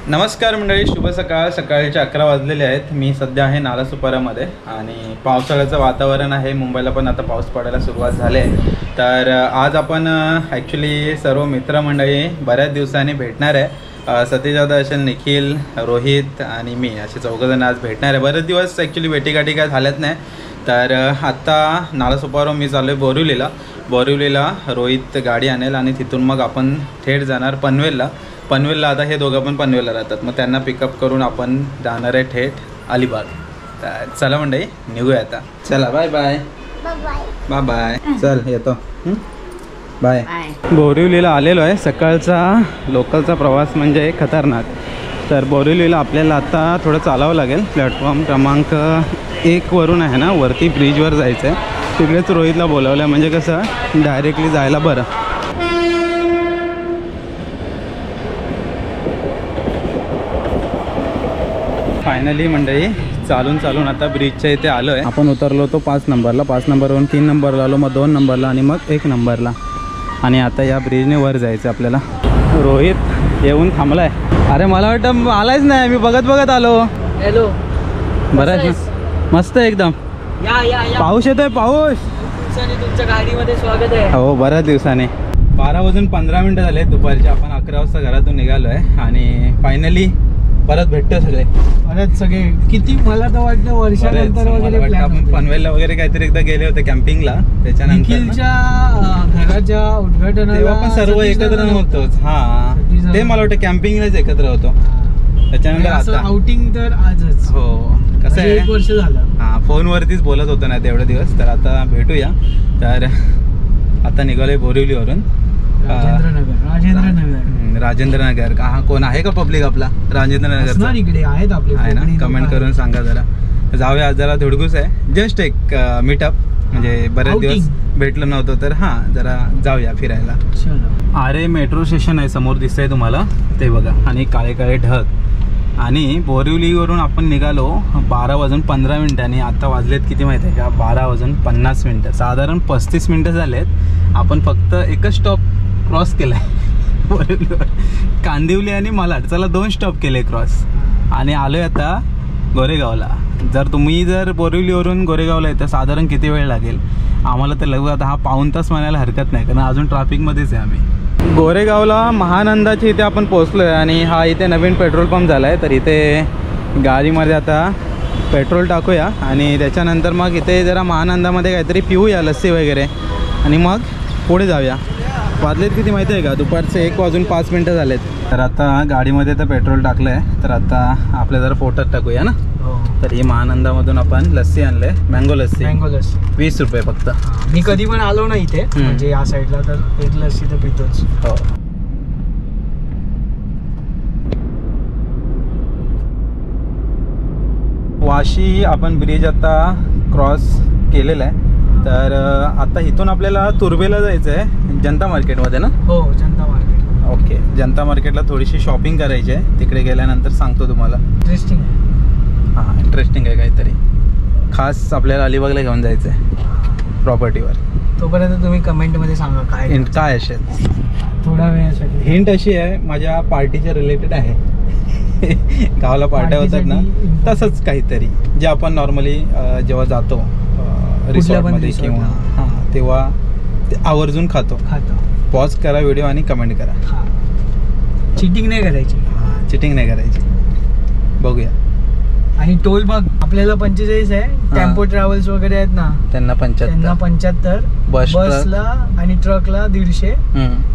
नमस्कार मंडळी, शुभ सकाळ. सकाळचे 11 वाजलेले आहेत. मी सध्या आहे नालासोपारामध्ये आणि पावसाळ्याचं वातावरण आहे. मुंबईला पण आता पाऊस पडायला सुरुवात झाली आहे. तर आज आपण ॲक्च्युली सर्व मित्रमंडळी बऱ्याच दिवसांनी भेटणार आहे. सतीश दादा असेल, निखिल, रोहित आणि मी असे चौघजण आज भेटणार आहे. बरेच दिवस ॲक्च्युली भेटीगाठी काय झाल्याच नाही. तर आत्ता नालासोपारावरून मी चाललो आहे बोरिवलीला. रोहित गाडी आणेल आणि तिथून मग आपण थेट जाणार पनवेलला. आता हे दोघं पण पनवेलला राहतात, मग त्यांना पिकअप करून आपण जाणार आहे थेट अलिबाग. तर चला मंडळी, निघूया आता. चला, बाय बाय बाय बाय. चल येतो, बाय. बोरिवलीला आलेलो आहे. सकाळचा लोकलचा प्रवास म्हणजे खतरनाक. तर बोरिवलीला आपल्याला आता थोडं चालावं लागेल. प्लॅटफॉर्म क्रमांक 1 वरून आहे ना, वरती ब्रिजवर जायचं आहे. तिकडेच रोहितला बोलावलं आहे, म्हणजे कसं डायरेक्टली जायला बरं. फायनली मंडळी चालून आता ब्रिजच्या इथे आलो आहे. आपण उतरलो होतो 5 नंबरला, 5 नंबरवरून 3 नंबरला आलो, मग 2 नंबरला आणि मग 1 नंबरला. आणि आता या ब्रिजने वर जायचं आपल्याला. रोहित येऊन थांबलाय. अरे मला वाटतं आलायच नाही, मी बघत आलो. हॅलो, बरं, मस्त एकदम. या पाऊस येतोय, पाऊस. तुमच्या गाडीमध्ये स्वागत आहे. हो, बऱ्याच दिवसाने. 12 वाजून 15 मिनटं झाले दुपारचे. आपण 11 वाजता घरातून निघालो आहे आणि फायनली परत भेटतो सगळे. किती मला तर वाटतं वर्षानंतर वगैरे आपण पनवेलला वगैरे काहीतरी एकदा गेले होते कॅम्पिंगला. त्याच्यानंतर घराच्या उद्घाटनाला आपण सर्व एकत्र नव्हतोच. हा, ते मला वाटतं कॅम्पिंगलाच एकत्र होतो. त्याच्यानंतर आता आउटिंग तर आजच. हो, कसं आहे, 1 वर्ष झालं. हा, फोनवरतीच बोलत होतो ना तेवढे दिवस. तर आता भेटूया. तर आता निघालोय बोरिवलीवरून. राजेंद्रनगर का? हा, कोण आहे का पब्लिक आपला राजेंद्रनगर इकडे आहेत आपले, आहे ना? कमेंट करून सांगा जरा. जाऊया, जरा धुडगूस आहे. जस्ट एक मीटअप, म्हणजे बरेच दिवस भेटलो नव्हतो. तर हा, जरा जाऊया फिरायला. अरे मेट्रो स्टेशन आहे समोर, दिसतंय तुम्हाला ते बघा. आणि काळे काळे ढग. आणि बोरिवलीवरून आपण निघालो 12 वाजून 15 मिनिटांनी. आता वाजलेत किती माहिती आहे का? 12 वाजून 50 मिनिटं. साधारण 35 मिनिटं झालेत. आपण फक्त एकच स्टॉप क्रॉस केलाय बोरिवलीवर. कांदिवली आणि मालाड, चला 2 स्टॉप केले क्रॉस. आणि आलोय आता गोरेगावला. जर बोरिवलीवरून गोरेगावला येतं साधारण किती वेळ लागेल आम्हाला? तर लगभग आता हा पाऊण तास म्हणायला हरकत नाही, कारण अजून ट्रॅफिकमध्येच आहे आम्ही. गोरेगावला महानंदाची इथे आपण पोचलो आहे. आणि हा इथे नवीन पेट्रोल पंप झाला आहे. तर इथे गाडीमध्ये आता पेट्रोल टाकूया आणि त्याच्यानंतर मग इथे जरा महानंदामध्ये काहीतरी पिऊया, लस्सी वगैरे, आणि मग पुढे जाऊया. वाजलेत किती माहिती आहे का? दुपारचे 1 वाजून 5 मिनिटं झालेत. तर आता गाडीमध्ये तर पेट्रोल टाकलं आहे. तर आता आपल्या जरा पोटात टाकूया ना. तर ही महानंदामधून आपण लस्सी आणले, मँगो लस्सी 20 रुपये फक्त. मी कधी पण आलो ना इथे, म्हणजे या साईडला, तर एक लस्सी तर पितोच. हो. वाशी आपण ब्रिज आता क्रॉस केलेला आहे. तर आता इथून आपल्याला तुर्बेला जायचं आहे, जनता मार्केटमध्ये ना? हो, जनता मार्केट. ओके, जनता मार्केटला थोडीशी शॉपिंग करायची आहे. तिकडे गेल्यानंतर सांगतो तुम्हाला. इंटरेस्टिंग आहे. हां, इंटरेस्टिंग आहे काहीतरी. खास आपल्याला अलिबागला घेऊन जायचं आहे प्रॉपर्टीवर. तोपर्यंत तुम्ही कमेंटमध्ये सांगा काय असेल. थोड्या वेळासाठी हिंट अशी आहे, माझ्या पार्टीच्या रिलेटेड आहे. गावाला पार्ट्या होतात ना, तसंच काहीतरी जे आपण नॉर्मली जेव्हा जातो रिसॉर्टमध्ये किंवा हां, तेव्हा आवर्जून खातो. पॉज करा व्हिडिओ आणि कमेंट करा. चिटिंग नाही करायची. बघूया. आणि टोल बघ, आपल्याला 45 आहे. टेम्पो ट्रॅव्हल्स वगैरे आहेत ना, त्यांना 75. बसला आणि ट्रकला 150.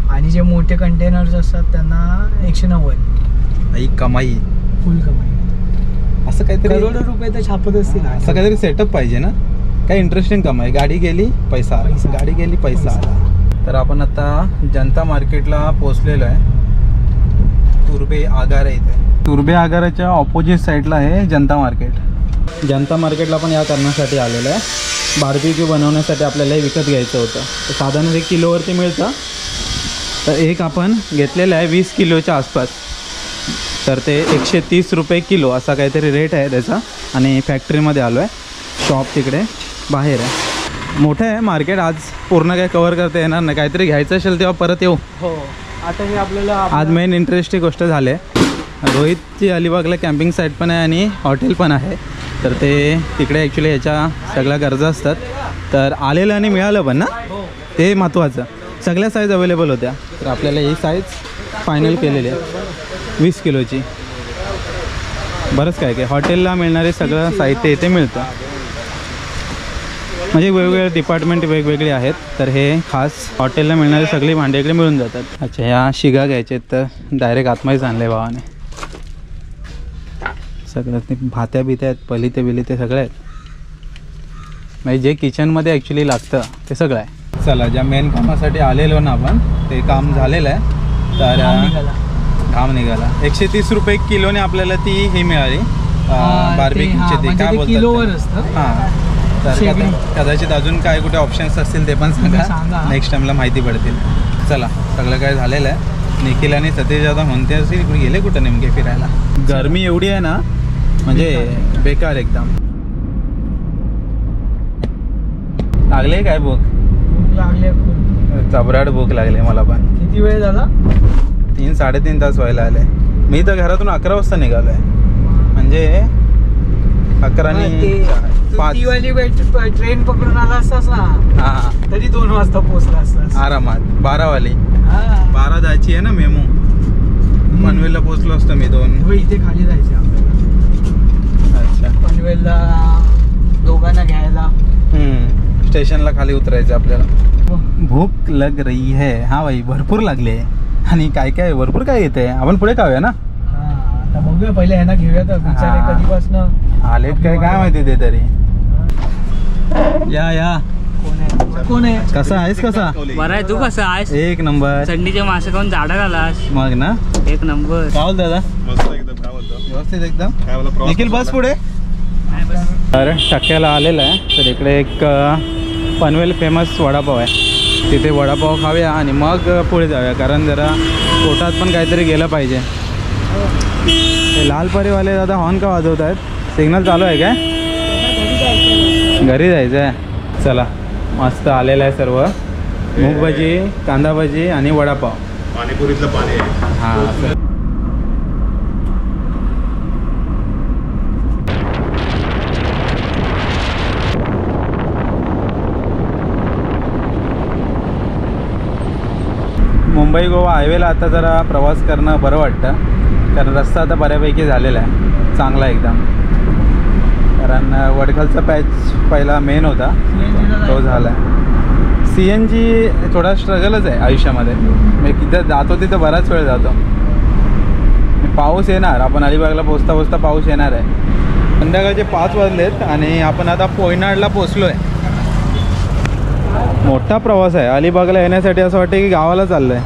आणि जे मोठे कंटेनर्स असतात त्यांना 190. कमाई, फुल कमाई. असं काहीतरी करोडो रुपये तर छापत असतील. असं काहीतरी सेटअप पाहिजे ना, काय इंटरेस्टिंग कमाई. गाडी गेली पैसा आला. तर आपण आता जनता मार्केटला पोहोचलेलो आहे. तुर्बे आगार आहे इथे. तुर्बे आगाराच्या ऑपोजिट साईडला आहे जनता मार्केट. जनता मार्केटला पण या कारणासाठी आलेलं आहे, बार्बेक्यू बनवण्यासाठी आपल्याला हे विकत घ्यायचं होतं. तर साधारण 1 किलोवरती मिळतं. तर एक आपण घेतलेलं आहे 20 किलोच्या आसपास. तर ते 130 रुपये किलो असा काहीतरी रेट आहे त्याचा. आणि फॅक्टरीमध्ये आलो आहे. शॉप तिकडे बाहेर आहे. मोठं आहे मार्केट. आज पूर्ण काय कव्हर करता येणार नाही. काहीतरी घ्यायचं असेल तेव्हा परत येऊ. हो, आता हे आपल्याला आज मेन इंटरेस्टिंग गोष्ट झाली आहे. रोहितची अलिबागला कॅम्पिंग साईट पण आहे आणि हॉटेल पण आहे. तर ते तिकडे ॲक्च्युली ह्याच्या सगळ्या गरजा असतात. तर आलेलं आणि मिळालं पण ना, ते महत्त्वाचं. सगळ्या साईज अवेलेबल होत्या. तर आपल्याला ही साईज फायनल केलेली आहे 20 किलोची. बरंच काय काय हॉटेलला मिळणारे सगळं साहित्य इथे मिळतं. म्हणजे वेगवेगळे डिपार्टमेंट वेगवेगळे आहेत. तर हे खास हॉटेलला मिळणारे सगळी भांडे इकडे मिळून जातात. अच्छा, ह्या शिगा घ्यायचे तर डायरेक्ट आतमध्येच आणले भावाने. सगळं ते भात्या बित्या आहेत, पलिते बिलिते सगळे आहेत. म्हणजे जे किचनमध्ये ॲक्च्युली लागतं ते सगळं आहे. चला, ज्या मेन कामासाठी आलेलो ना आपण, ते काम झालेलं आहे. तर घाम निघाला. 130 रुपये किलोने आपल्याला ती ही मिळाली बार्बिक्यूची. ती काय बोलतात? हां. तर कदाचित अजून काय कुठे ऑप्शन्स असतील ते पण सांगा, नेक्स्ट टाइमला माहिती पडतील. चला, सगळं काय झालेलं आहे. निखिल आणि सतीश दादा म्हणते असेल इकडे गेले कुठं नेमके फिरायला. गरमी एवढी आहे ना, म्हणजे बेकार एकदम. लागले काय भूक? लागले, चबराट भूक लागले मला पण. किती वेळ झाला? 3-3.5 तास व्हायला आले. मी तर घरातून 11 वाजता निघालो आहे. म्हणजे 11 ट्रेन पकडून आला असतास ना, हां, तरी 2 वाजता पोहोचला असतास आरामात. 12 वाली 12 जायची आहे ना मेमू. पनवेलला पोहोचलो असतो मी 2. इथे खाली जायचे आपल्याला. अच्छा, पनवेलला दोघांना घ्यायला स्टेशनला खाली उतरायचं आपल्याला. भूक लग रही है. हा भाई, भरपूर लागले. आणि काय काय भरपूर काय येते. आपण पुढे खाऊया ना. आता बघूया, पहिले ह्यांना घेऊया. तर बिचारे कधीपासून आलेत काय माहिती ते तरी. या कोण आहे? कसा आहेस? कसा बरं आहे. तू कसा आहेस? एक नंबर. चंडीचे मासे खाऊन झाडा झालास मग ना, एक नंबर. काय बोल दादा? मस्त एकदम. काय बोलतो? व्यवस्थित एकदम. काय बोला, प्रवास निखिल बस पुढे. तर टक्क्याला आलेलं आहे. तर इकडे एक पनवेल फेमस वडापाव आहे. तिथे वडापाव खाऊया आणि मग पुढे जाऊया. कारण जरा पोटात पण काहीतरी गेलं पाहिजे. हे लाल परीवाले दादा हॉर्न का वाजवत आहेत? सिग्नल चालू आहे काय? घरी जायचं आहे. चला, मस्त आलेलं आहे सर्व. मूग भजी, कांदा भजी आणि वडापाव. पाणीपुरीतलं पाणी आहे. हां, मुंबई गोवा हायवेला आता जरा प्रवास करणं बरं वाटतं. कारण रस्ता आता बऱ्यापैकी झालेला आहे, चांगला एकदम. कारण वडखलचा पॅच पहिला मेन होता, तो झाला आहे. CNG थोडा स्ट्रगलच आहे आयुष्यामध्ये. मी तिथं जातो तिथं बराच वेळ जातो. पाऊस येणार, आपण अलिबागला पोचता पोचता पाऊस येणार आहे. संध्याकाळचे 5 वाजलेत आणि आपण आता पोयनाडला पोचलो आहे. मोठा प्रवास आहे अलिबागला येण्यासाठी. असं वाटतं की गावाला चाललं आहे.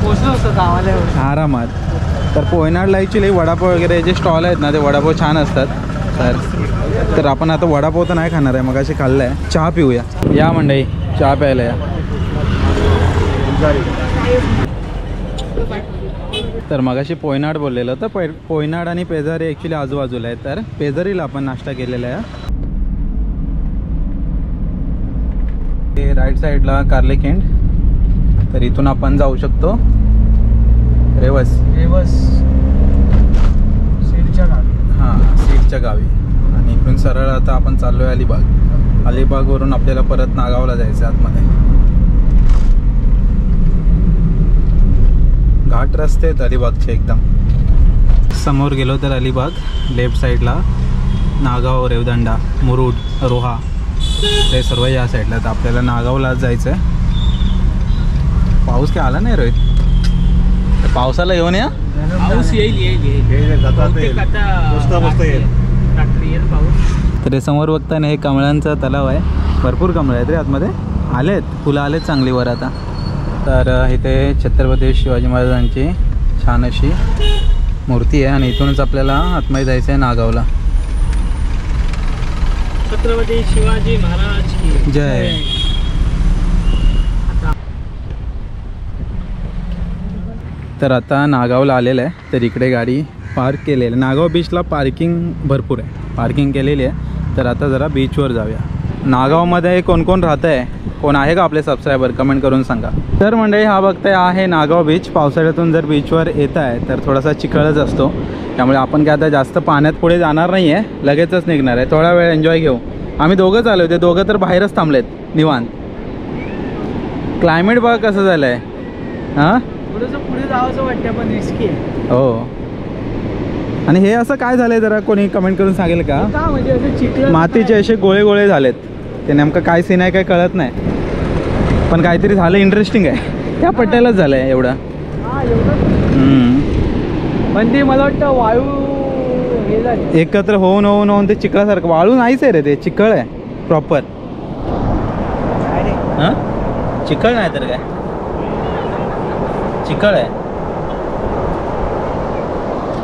पोहोचलो असतं गावाला आरामात. तर पोयनाडला ॲक्च्युली वडापाव वगैरे जे स्टॉल आहेत ना, ते वडापाव छान असतात. तर आपण आता वडापाव तर नाही खाणार आहे, मगाशी खाल्लं आहे. चहा पिऊया. या मंडळी, चहा प्यायला या. तर मगाशी पोयनाड बोललेलं तर पोयनाड आणि पेजारी ॲक्च्युली आजूबाजूला आहे. तर पेजारीला आपण नाश्ता केलेला आहे. ते राईट साईडला कार्लेखिंड. तर इथून आपण जाऊ शकतो रेवस सीडच्या गावी. हां, सीडच्या गावी. आणि इकडून सरळ आता आपण चाललो आहे अलिबाग. अलिबागवरून आपल्याला परत नागावला जायचं आहे आतमध्ये. घाट रस्ते आहेत अलिबागचे एकदम. समोर गेलो तर अलिबाग, लेफ्ट साईडला नागाव, रेवदंडा, मुरुड, रोहा, ते सर्व या साईडला. तर आपल्याला नागावला जायचं आहे. पाऊस काय आला नाही रोहित? पावसाला घेऊन या. पाऊस येईल. तर हे समोर बघताना हे कमळांचा तलाव आहे. भरपूर कमळं आहेत रे आतमध्ये. आलेत, फुलं आलेत चांगली वर आता. तर इथे छत्रपती शिवाजी महाराजांची छान अशी मूर्ती आहे. आणि इथूनच आपल्याला आतमध्ये जायचं आहे नागावला. छत्रपती शिवाजी महाराज की जय. तर आता नागावला आलेलं आहे. तर इकडे गाडी पार्क केलेली आहे. नागाव बीचला पार्किंग भरपूर आहे, पार्किंग केलेली आहे. तर आता जरा बीचवर जाऊया. नागावमध्ये कोण कोण राहतं आहे, कोण आहे का आपले सबस्क्रायबर, कमेंट करून सांगा. तर मंडळी हा बघताय आहे नागाव बीच. पावसाळ्यातून जर बीचवर येत आहे तर थोडासा चिखळच असतो, त्यामुळे आपण काय आता जास्त पाण्यात पुढे जाणार नाही आहे, लगेचच निघणार आहे. थोडा वेळ एन्जॉय घेऊ. आम्ही दोघंच आलो होते, दोघं तर बाहेरच थांबलेत निवांत. क्लायमेट बघा कसं झालं आहे. हां थोडंसं पुढे जावंसं वाटतं पण रिस्की आहे. हो. आणि हे असं काय झालं आहे जरा कोणी कमेंट करून सांगेल का? म्हणजे असं चिखल मातीचे असे गोळे गोळे झालेत, ते नेमकं काय सीन आहे काय कळत नाही, पण काहीतरी झालं इंटरेस्टिंग आहे. त्या पट्ट्यालाच झालं आहे एवढं. हां एवढं. पण ते मला वाटतं वाळू हे झालं एकत्र होऊन होऊन होऊन ते चिखलासारखं. वाळू नाहीच आहे रे, ते चिखळ आहे प्रॉपर. हां चिखळ नाही तर काय, चिखळ आहे.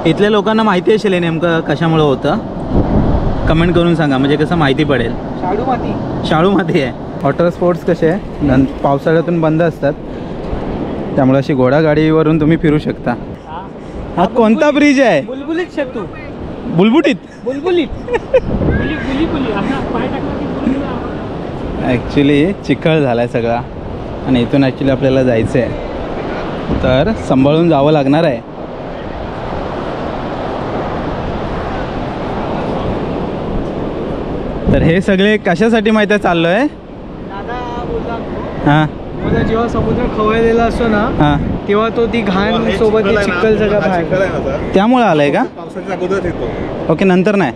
इथल्या लोकांना माहिती असेल हे नेमकं कशामुळं होतं, कमेंट करून सांगा, म्हणजे कसं माहिती पडेल. शाडू माती. शाळू माती आहे. वॉटर स्पोर्ट्स कसे आहे पावसाळ्यातून बंद असतात, त्यामुळे अशी घोडागाडीवरून तुम्ही फिरू शकता. हा कोणता ब्रिज आहे? बुलबुलीत शेतू. बुलबुटीत. बुलबुलीत. ॲक्च्युली चिखल झाला आहे सगळा आणि इथून ॲक्च्युली आपल्याला जायचं आहे, तर सांभाळून जावं लागणार आहे. तर हे सगळे कशासाठी माहिती आहे चाललो आहे? दादा बोलला हां मला जेव्हा समुद्र खवळलेला असतो ना हां तेव्हा तो ती घाण सोबत ते चिखल सगळं बाहेर. त्यामुळे आलं आहे का? पावसाच्या अगोदर येतो. ओके, नंतर नाही.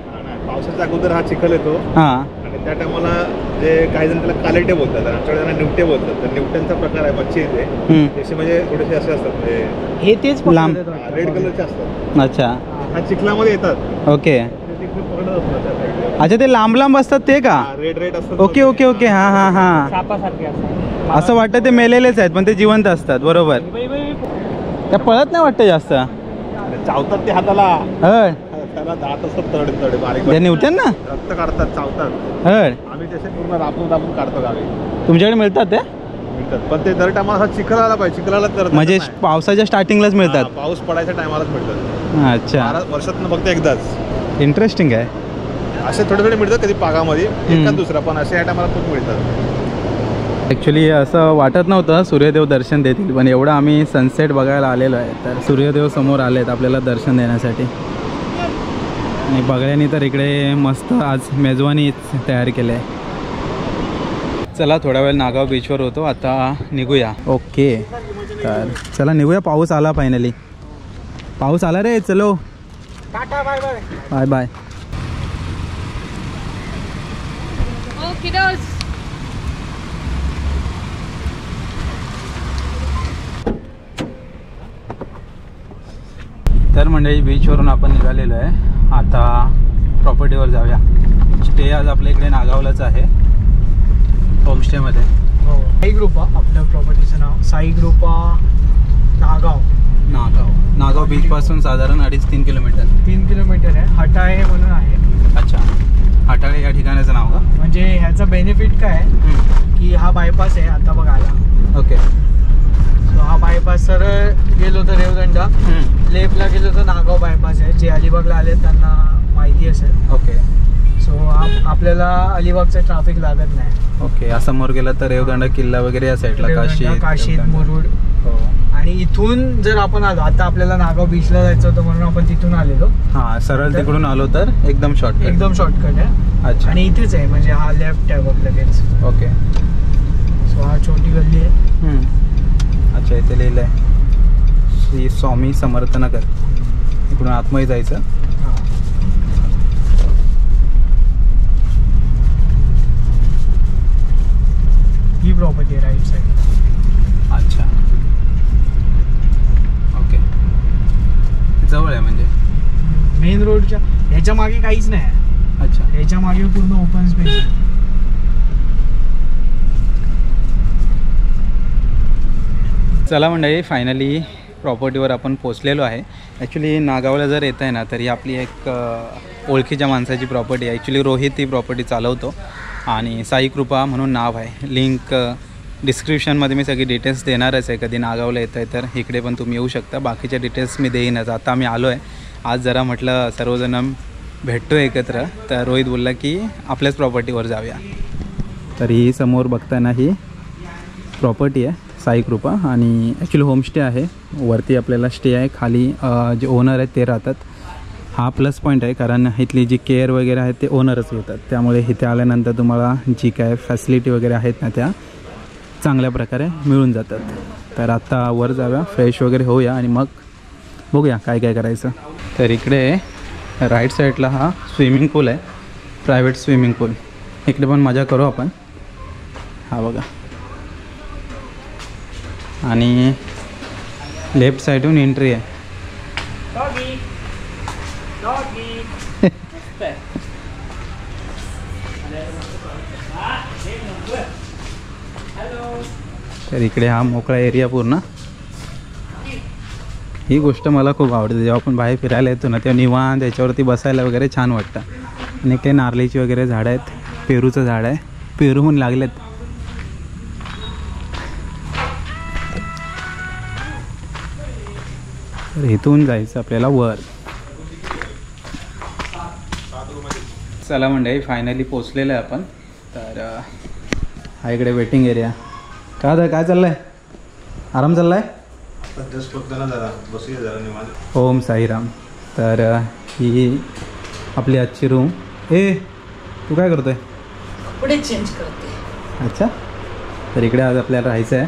पावसाच्या अगोदर हा चिखल येतो हां आणि त्या टायमाला जे काही जण त्याला कालेटे बोलतात, आमच्याकडे त्यांना निवटे बोलतात. तर निवट्यांचा प्रकार आहे, मच्छी येते त्याचे म्हणजे थोडेसे असे असतात, म्हणजे हे तेच लांब. रेड कलरचे असतात. अच्छा हा चिखलामध्ये येतात. ओके. ते तिकडे पकडत असतात त्या side ला. अच्छा ते लांब लांब असतात ते का? रेड रेड असतात. Okay okay okay. हां हां हां. सापासारखे असतात. असं वाटतं ते मेलेलेच आहेत पण ते जिवंत असतात. बरोबर. त्या पळत नाही वाटतं जास्त. चावतात ते हाताला. हड त्याला दात असतात तडे तडे बारीक त्या निवत्यान ना रक्त काढतात, चावतात. हड. आम्ही त्याचे पूर्ण राबून राबून काढतो गावी. तुमच्याकडे मिळतात ते? मिळतात, पण ते दर टायमाला चिखल आला पाहिजे. चिखलाला तर म्हणजे पावसाच्या स्टार्टिंगलाच मिळतात. पाऊस पडायच्या टायमालाच मिळतात. अच्छा, वर्षातून फक्त एकदाच. इंटरेस्टिंग आहे. असे थोडे थोडे मिळतात कधी पागामध्ये, एखाद दुसरा, पण असे या टायमाला खूप मिळतात. ॲक्च्युली असं वाटत नव्हतं सूर्यदेव दर्शन देतील, पण एवढं आम्ही सनसेट बघायला आलेलो आहे, तर सूर्यदेव समोर आलेत आपल्याला दर्शन देण्यासाठी. आणि बघल्याने तर इकडे मस्त आज मेजवानीच तयार केलं आहे. चला थोडा वेळ नागाव बीचवर होतो, आता निघूया. ओके, तर चला निघूया. पाऊस आला फायनली. पाऊस आला रे. चलो टाटा, बाय बाय. Bye bye. तर मंडळी बीचवरून आपण निघालेलो आहे, आता प्रॉपर्टीवर जाऊया. स्टे आज आपल्या इकडे नागावलाच आहे, होमस्टेमध्ये. हो, साई ग्रुपा आपल्या प्रॉपर्टीचं नाव. साई ग्रुपा नागाव. नागाव बीचपासून साधारण 2.5-3 किलोमीटर. 3 किलोमीटर आहे. हटाळे म्हणून आहे. अच्छा, हटाळे या ठिकाणाचं नाव का? म्हणजे ह्याचा बेनिफिट काय आहे की हा बायपास आहे. आता बघ आला. ओके. हा बायपास सरळ गेलो तर रेवदंडा, लेफ्टला गेलो तर नागाव बायपास आहे. जे अलिबागला आले त्यांना माहिती असेल. ओके. सो आपल्याला अलिबागचं ट्रॅफिक लागत नाही. ओके. समोर गेला तर रेवदंडा किल्ला वगैरे या साईडला, काशीद, मुरुड. हो. आणि इथून जर आपण आलो, आता आपल्याला नागाव बीचला जायचं होतं म्हणून आपण तिथून आलेलो. हां, सरळ तिकडून आलो तर एकदम शॉर्टकट. एकदम शॉर्टकट आहे. अच्छा. आणि इथेच आहे, म्हणजे हा लेफ्ट आहे बघ लगेच. ओके. सो हा छोटी गल्ली आहे. अच्छा, इथे लिहिलं आहे श्री स्वामी समर्थ नगर. इकडून आतमध्ये जायचं. ही प्रॉपर्टी आहे राईट साईड. अच्छा, ओके. जवळ आहे म्हणजे मेन रोडच्या ह्याच्या मागे काहीच नाही आहे. अच्छा, ह्याच्या मागे पूर्ण ओपन स्पेस आहे. चला मंडळी, फायनली प्रॉपर्टीवर आपण पोचलेलो आहे. ॲक्च्युली नागावला जर येत आहे ना, तर ही आपली एक ओळखीच्या माणसाची प्रॉपर्टी आहे. ॲक्च्युली रोहित ही प्रॉपर्टी चालवतो आणि साई कृपा म्हणून नाव आहे. लिंक डिस्क्रिप्शनमध्ये मी सगळी डिटेल्स देणारच आहे. कधी नागावला येत आहे तर इकडे पण तुम्ही येऊ शकता. बाकीच्या डिटेल्स मी देईनच. आता आम्ही आलो आहे. आज जरा म्हटलं सर्वजण भेटतो एकत्र, तर रोहित बोलला की आपल्याच प्रॉपर्टीवर जाऊया. तर ही समोर बघताना ही प्रॉपर्टी आहे साई कृपा आणि ॲक्च्युली होमस्टे आहे. वरती आपल्याला स्टे आहे, खाली जे ओनर आहेत ते राहतात. हा प्लस पॉईंट आहे कारण इथली जी केअर वगैरे आहे ते ओनरच घेतात. त्यामुळे इथे आल्यानंतर तुम्हाला जी काय फॅसिलिटी वगैरे आहेत ना त्या चांगल्या प्रकारे मिळून जातात. तर आत्ता वर जाऊया, फ्रेश वगैरे होऊया आणि मग बघूया काय काय करायचं. तर इकडे राईट साईडला हा स्विमिंग पूल आहे, प्रायव्हेट स्विमिंग पूल. इकडे पण मजा करू आपण. हा बघा. आणि लेफ्ट साईडहून एंट्री आहे. तर इकडे हा मोकळा एरिया पूर्ण. ही गोष्ट मला खूप आवडते. जेव्हा आपण बाहेर फिरायला येतो ना तेव्हा निवांत त्याच्यावरती बसायला वगैरे छान वाटतं. आणि इकडे नारळीची वगैरे झाडं आहेत, पेरूचं झाड आहे, पेरू पण लागलेत. तर इथून जायचं आपल्याला वर. चला मंडळी, फायनली पोचलेलं आहे आपण. तर हा इकडे वेटिंग एरिया. काय चाललं आहे? आराम चालला आहे? ओम साईराम. तर ही आपली आजची रूम. तू काय करतोय? कपडे चेंज करते. अच्छा. तर इकडे आज आपल्याला राहायचं आहे.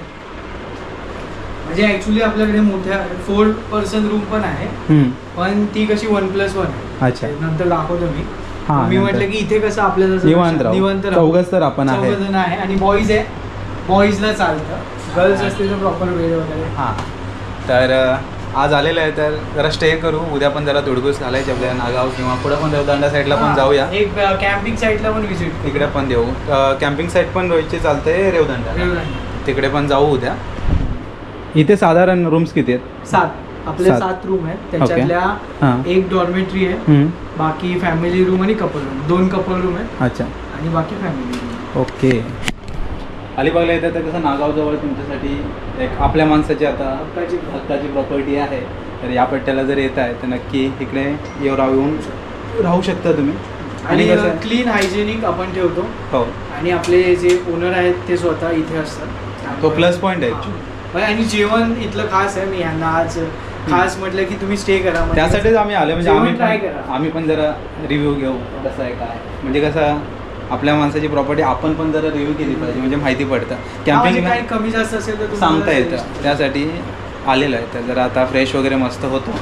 म्हणजे ॲक्च्युली आपल्याकडे मोठ्या 4 पर्सन रूम पण आहे, पण ती कशी 1+1 आहे. अच्छा. नंतर दाखवतो मी. हां, मी म्हटलं की इथे कसं आपल्याला निवांत चौघच तर आपण आहे. 4 जण आहे आणि बॉईज आहे, बॉईजला चालतं. गर्ल्स असतील तर प्रॉपर वेळ वगैरे. हां. तर आज आलेलं आहे तर जरा स्टे करू. उद्या पण जरा धुडगूस घालायची आपल्या नागाव किंवा पुढे पण देवदांडा साईडला पण जाऊया. एक कॅम्पिंग साईटला पण विजिट तिकडे पण देऊ. कॅम्पिंग साईट पण रोजची चालते रेवदंडा, तिकडे पण जाऊ उद्या. इथे साधारण रूम्स किती आहेत? 7. आपले 7 रूम आहेत. त्याच्यातल्या एक डॉर्मेटरी आहे, बाकी फॅमिली रूम आणि कपल रूम. 2 कपल रूम आहेत. अच्छा. आणि बाकी फॅमिली रूम. ओके. अलिबागला येतं तर कसं नागावजवळ तुमच्यासाठी एक आपल्या माणसाची आता हक्काची प्रॉपर्टी आहे. तर या पट्ट्याला जर येत आहे तर नक्की इकडे येऊन राहू शकता तुम्ही. आणि क्लीन हायजेनिक आपण ठेवतो. हो. आणि आपले जे ओनर आहेत ते स्वतः इथे असतात. तो प्लस पॉईंट आहे. आणि जेवण इथलं खास आहे. मी यांना आज खास म्हटलं की तुम्ही स्टे करा, त्यासाठीच आम्ही आले. म्हणजे आम्ही पण जरा रिव्ह्यू घेऊ कसं आहे काय. म्हणजे कसं आपल्या माणसाची प्रॉपर्टी आपण पण जरा रिव्ह्यू केली पाहिजे, म्हणजे माहिती पडतं. कॅम्पिंग काही कमी जास्त असेल तर सांगता येतं, त्यासाठी आलेलं आहे. तर जरा आता फ्रेश वगैरे मस्त होतो.